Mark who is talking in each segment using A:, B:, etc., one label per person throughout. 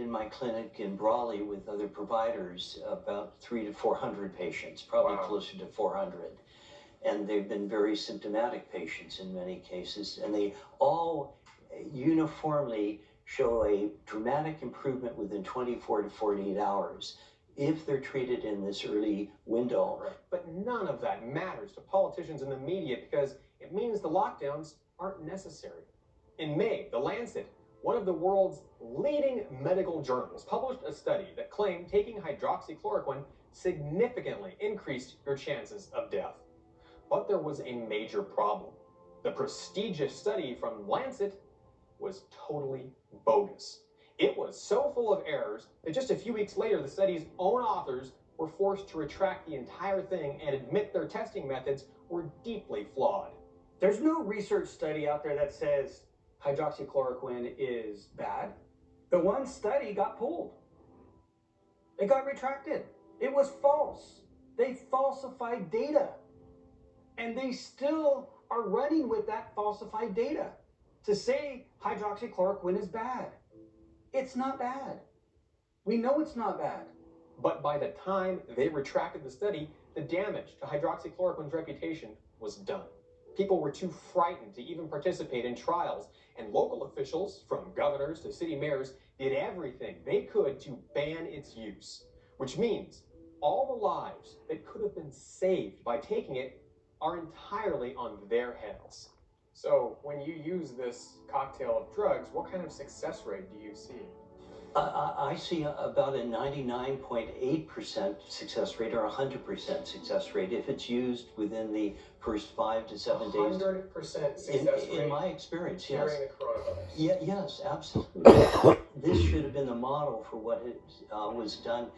A: in my clinic in Brawley with other providers about 300 to 400 patients, probably closer to 400. And they've been very symptomatic patients in many cases, and they all uniformly show a dramatic improvement within 24 to 48 hours if they're treated in this early window.
B: Right. But none of that matters to politicians and the media because it means the lockdowns aren't necessary. In May, the Lancet, one of the world's leading medical journals, published a study that claimed taking hydroxychloroquine significantly increased your chances of death. But there was a major problem. The prestigious study from Lancet was totally bogus. It was so full of errors that just a few weeks later, the study's own authors were forced to retract the entire thing and admit their testing methods were deeply flawed.
C: There's no research study out there that says hydroxychloroquine is bad. The one study got pulled. It got retracted. It was false. They falsified data. And they still are running with that falsified data to say hydroxychloroquine is bad. It's not bad. We know it's not bad.
B: But by the time they retracted the study, the damage to hydroxychloroquine's reputation was done. People were too frightened to even participate in trials, and local officials, from governors to city mayors, did everything they could to ban its use, which means all the lives that could have been saved by taking it are entirely on their heads. So when you use this cocktail of drugs, what kind of success rate do you see?
A: I see about a 99.8% success rate or 100% success rate if it's used within the first 5 to 7 days.
B: 100% success rate.
A: In my experience, yes.
B: During the coronavirus.
A: Yeah, yes, absolutely. This should have been the model for what was done,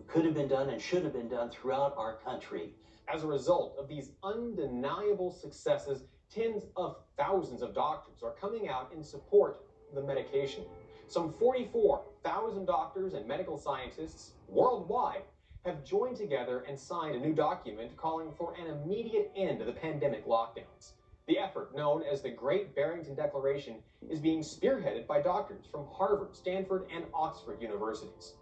A: could have been done and should have been done throughout our country.
B: As a result of these undeniable successes, tens of thousands of doctors are coming out in support of the medication. Some 44,000 doctors and medical scientists worldwide have joined together and signed a new document calling for an immediate end to the pandemic lockdowns. The effort, known as the Great Barrington Declaration, is being spearheaded by doctors from Harvard, Stanford, and Oxford universities.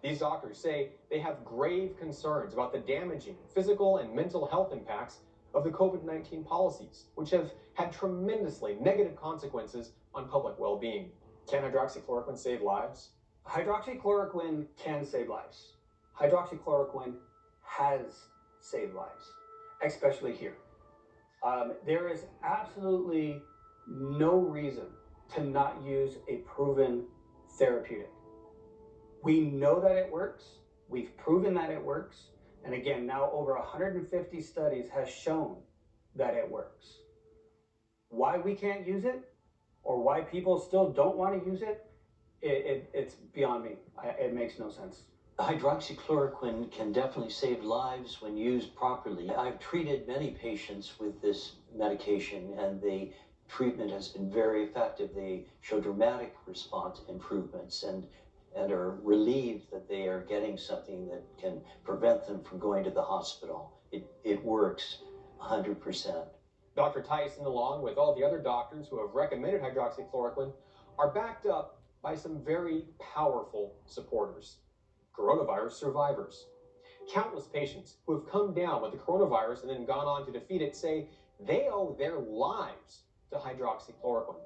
B: These doctors say they have grave concerns about the damaging physical and mental health impacts of the COVID-19 policies, which have had tremendously negative consequences on public well-being. Can hydroxychloroquine save lives?
C: Hydroxychloroquine can save lives. Hydroxychloroquine has saved lives, especially here. There is absolutely no reason to not use a proven therapeutic. We know that it works. We've proven that it works. And again, now over 150 studies has shown that it works. Why we can't use it or why people still don't want to use it, it's beyond me. It makes no sense.
A: Hydroxychloroquine can definitely save lives when used properly. I've treated many patients with this medication and the treatment has been very effective. They show dramatic response improvements and are relieved that they are getting something that can prevent them from going to the hospital. It works 100%.
B: Dr. Tyson, along with all the other doctors who have recommended hydroxychloroquine, are backed up by some very powerful supporters. Coronavirus survivors. Countless patients who have come down with the coronavirus and then gone on to defeat it say they owe their lives to hydroxychloroquine.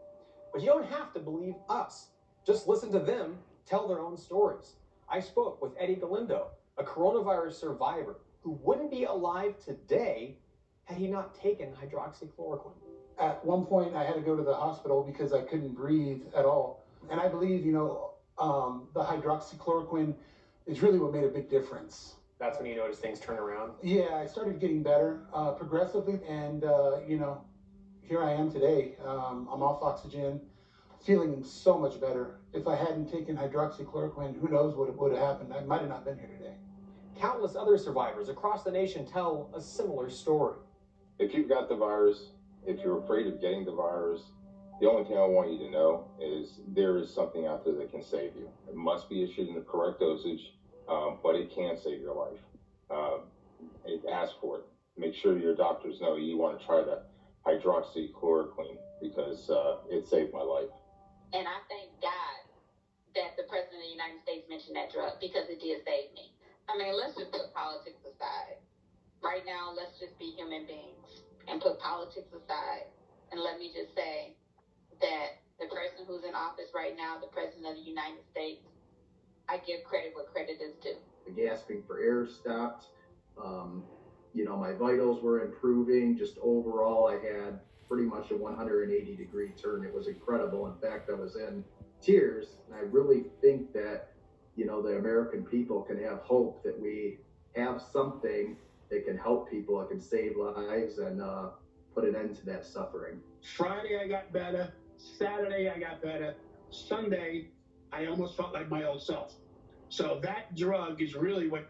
B: But you don't have to believe us. Just listen to them tell their own stories. I spoke with Eddie Galindo, a coronavirus survivor who wouldn't be alive today had he not taken hydroxychloroquine.
D: At one point, I had to go to the hospital because I couldn't breathe at all. And I believe, the hydroxychloroquine is really what made a big difference.
B: That's when you notice things turn around?
D: Yeah, I started getting better progressively. And, here I am today. I'm off oxygen, feeling so much better. If I hadn't taken hydroxychloroquine, who knows what would have happened. I might have not been here today.
B: Countless other survivors across the nation tell a similar story.
E: If you've got the virus, if you're afraid of getting the virus, the only thing I want you to know is there is something out there that can save you. It must be issued in the correct dosage, but it can save your life. Ask for it. Make sure your doctors know you want to try the hydroxychloroquine because it saved my life.
F: And I thank God that the President of the United United States mention that drug because it did save me. I mean, let's just put politics aside. Right now, let's just be human beings and put politics aside. And let me just say that the person who's in office right now, the President of the United States, I give credit where credit is due.
G: The gasping for air stopped. My vitals were improving. Just overall, I had pretty much a 180-degree turn. It was incredible. In fact, I was in tears. And I really think that, the American people can have hope that we have something that can help people, that can save lives and put an end to that suffering.
H: Friday, I got better. Saturday, I got better. Sunday, I almost felt like my old self. So that drug is really what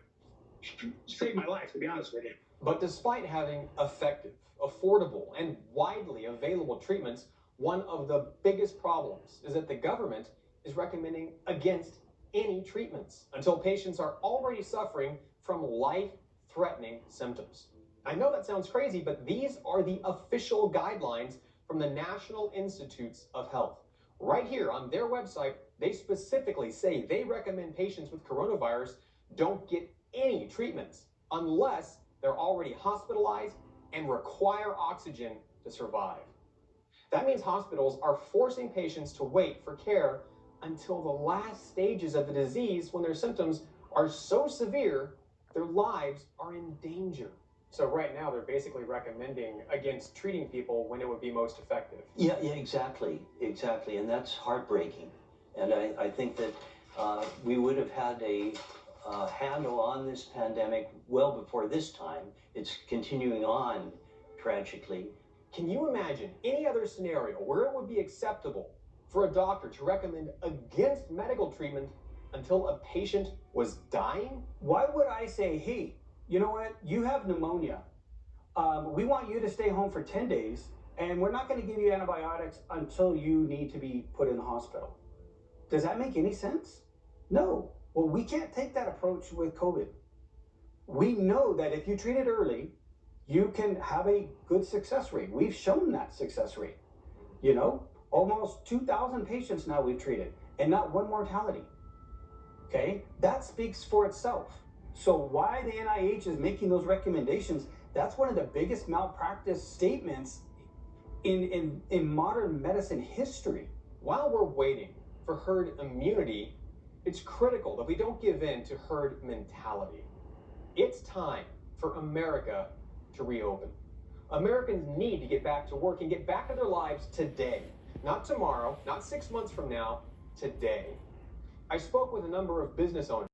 H: saved my life, to be honest with you.
B: But despite having effective, affordable, and widely available treatments, one of the biggest problems is that the government is recommending against any treatments until patients are already suffering from life-threatening symptoms. I know that sounds crazy, but these are the official guidelines from the National Institutes of Health. Right here on their website, they specifically say they recommend patients with coronavirus don't get any treatments unless they're already hospitalized and require oxygen to survive. That means hospitals are forcing patients to wait for care until the last stages of the disease when their symptoms are so severe, their lives are in danger. So right now, they're basically recommending against treating people when it would be most effective.
A: Yeah, exactly. And that's heartbreaking. And I think that we would have had a handle on this pandemic well before this time. It's continuing on, tragically.
B: Can you imagine any other scenario where it would be acceptable for a doctor to recommend against medical treatment until a patient was dying?
C: Why would I say, hey, you know what? You have pneumonia. We want you to stay home for 10 days, and we're not going to give you antibiotics until you need to be put in the hospital. Does that make any sense? No. Well, we can't take that approach with COVID. We know that if you treat it early, you can have a good success rate. We've shown that success rate. Almost 2,000 patients now we've treated, and not one mortality. Okay? That speaks for itself. So why the NIH is making those recommendations, that's one of the biggest malpractice statements in modern medicine history.
B: While we're waiting for herd immunity, it's critical that we don't give in to herd mentality. It's time for America to reopen. Americans need to get back to work and get back to their lives today. Not tomorrow, not 6 months from now, today. I spoke with a number of business owners